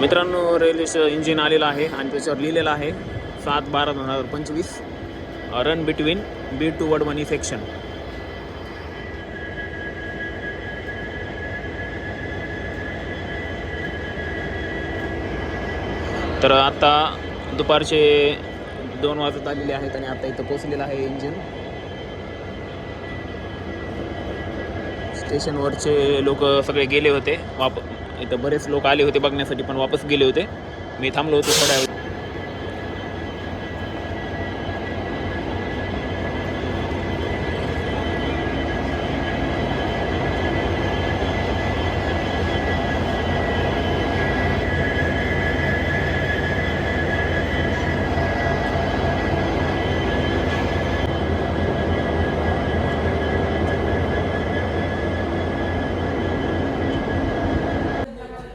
मित्रांनो, रेल्वेचं इंजिन आलेलं आहे आणि त्याच्यावर लिहिलेलं आहे 7/12/2025 run between B to Wadwani section. तर आता दुपारचे 2 वाजत आलेले आहेत आणि आता इथं पोचलेलं आहे इंजिन. स्टेशनवरचे लोक सगळे गेले होते, इथं बरेच लोक आले होते बघण्यासाठी पण वापस गेले होते. मी थांबलो होतो थोड्या वेळ.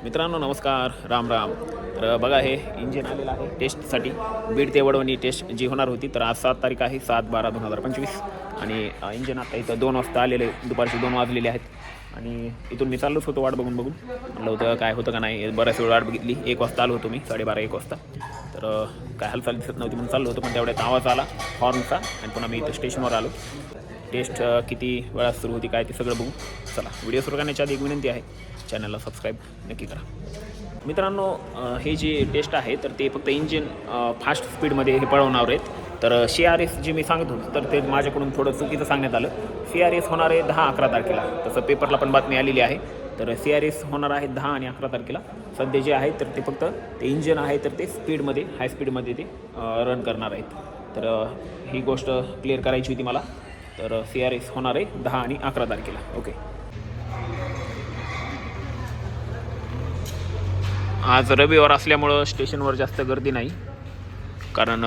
मित्रांनो नमस्कार, राम राम. तर बघा, हे इंजिन आलेलं आहे टेस्टसाठी. बीड ते वडवणी टेस्ट जी होणार होती, तर आज 7 तारीख आहे 7/12/2025 आणि इंजिन आता इथं 2 वाजता आलेले, दुपारचे 2 वाजलेले आहेत. आणि इथून मी चाललोच होतो वाट बघून म्हणलं होतं काय होतं का नाही. बऱ्याच वेळ वाट बघितली. 1 वाजता आलो होतो मी, 12:30-1 वाजता. तर काय हालचाल दिसत नव्हती म्हणून चाललो होतो, पण तेवढ्यात आवाज आला हॉर्नचा आणि पुन्हा मी इथं स्टेशनवर आलो. टेस्ट किती वेळात सुरू होती काय ते सगळं बघू. चला, व्हिडिओ सुरू करण्याच्या आधी एक विनंती आहे, चॅनलला सबस्क्राईब नक्की करा. मित्रांनो, हे जे टेस्ट आहे तर ते फक्त इंजिन फास्ट स्पीडमध्ये हे पळवणार आहेत. तर CRS जे मी सांगत होतो तर ते माझ्याकडून थोडं चुकीचं सांगण्यात आलं. CRS होणार आहे 10-11 तारखेला, तसं पेपरला पण बातमी आलेली आहे. तर CRS होणार आहे 10 आणि 11 तारखेला. सध्या जे आहे तर ते फक्त ते इंजिन आहे तर ते स्पीडमध्ये, हाय स्पीडमध्ये ते रन करणार आहेत. तर ही गोष्ट क्लिअर करायची होती मला. तर CRS होणार आहे 10 आणि 11 तारखेला. ओके. आज रविवार असल्यामुळं स्टेशनवर जास्त गर्दी नाही, कारण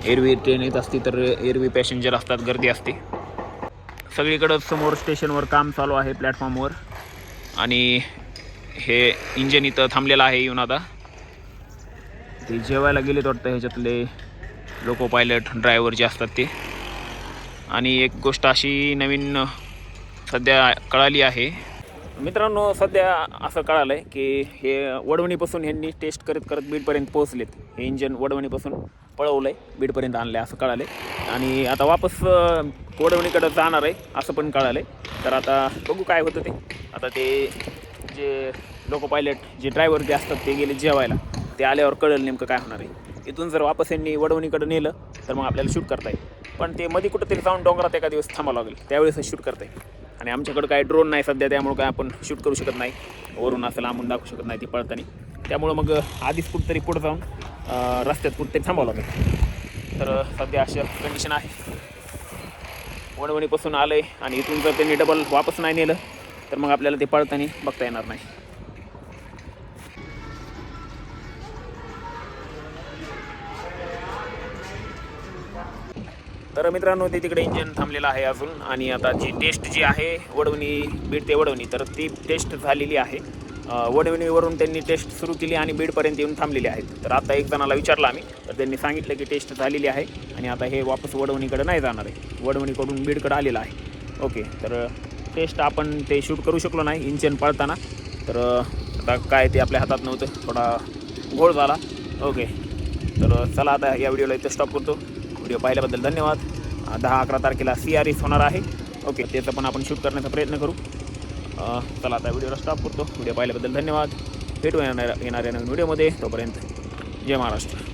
एरवी ट्रेन येत असती तर एरवी पॅसेंजर असतात, गर्दी असते सगळीकडं. समोर स्टेशनवर काम चालू आहे प्लॅटफॉर्मवर आणि हे इंजिन इथं थांबलेलं आहे. येऊन आता ते जेवायला गेलेत वाटतं ह्याच्यातले लोको पायलट ड्रायव्हर जे असतात ते. आणि एक गोष्ट अशी नवीन सध्या कळाली आहे मित्रांनो, सध्या असं कळालं आहे की हे वडवणीपासून ह्यांनी टेस्ट करत करत बीडपर्यंत पोहोचलेत. हे इंजिन वडवणीपासून पळवलं आहे, बीडपर्यंत आणलं आहे असं कळालं आहे. आणि आता वापस वडवणीकडं जाणार आहे असं पण कळालं आहे. तर आता बघू काय होतं ते. आता ते जे लोको पायलट जे ड्रायव्हर जे असतात ते गेले जेवायला, ते आल्यावर कळेल नेमकं काय होणार आहे. इथून जर वापस यांनी वडवणीकडं नेलं तर मग आपल्याला शूट करता येईल. पण ते मध्ये कुठंतरी जाऊन डोंगरात एका दिवस थांबावं लागेल, त्यावेळेस शूट करता येईल. आणि आमच्याकडं काय ड्रोन नाही सध्या, त्यामुळं काय आपण शूट करू शकत नाही, वरून असं लांबून दाखवू शकत नाही ती पळताना. त्यामुळं मग आधीच कुठंतरी पुढं जाऊन रस्त्यात कुठंतरी थांबावं लागेल. तर सध्या अशा कंडिशन आहे. वडवणीपासून आलं आहे आणि इथून जर त्यांनी डबल वापस नाही नेलं तर मग आपल्याला ते पळताना बघता येणार नाही. तर मित्रांनो, ते तिकडे इंजिन थांबलेलं आहे अजून. आणि आता जी टेस्ट जी आहे वडवणी, बीड ते वडवणी, तर ती टेस्ट झालेली आहे. वडवणीवरून त्यांनी टेस्ट सुरू केली आणि बीडपर्यंत येऊन थांबलेली आहेत. तर आता एक जणाला विचारलं आम्ही, तर त्यांनी सांगितलं की टेस्ट झालेली आहे आणि आता हे वापस वडवणीकडे नाही जाणार आहे, वडवणीकडून बीडकडे आलेलं आहे. ओके. तर टेस्ट आपण ते शूट करू शकलो नाही इंजिन पळताना. तर आता काय ते आपल्या हातात नव्हतं, थोडा घोळ झाला. ओके. तर चला, आता या व्हिडिओला इथं स्टॉप करतो. व्हिडिओ पाहिल्याबद्दल धन्यवाद. 10-11 तारखेला CRS होणार आहे. ओके, त्याचं पण आपण शूट करण्याचा प्रयत्न करू. चला, आता व्हिडिओला स्टॉप करतो. व्हिडिओ पाहिल्याबद्दल धन्यवाद. भेटू येणाऱ्या नवीन व्हिडिओमध्ये. तोपर्यंत जय महाराष्ट्र.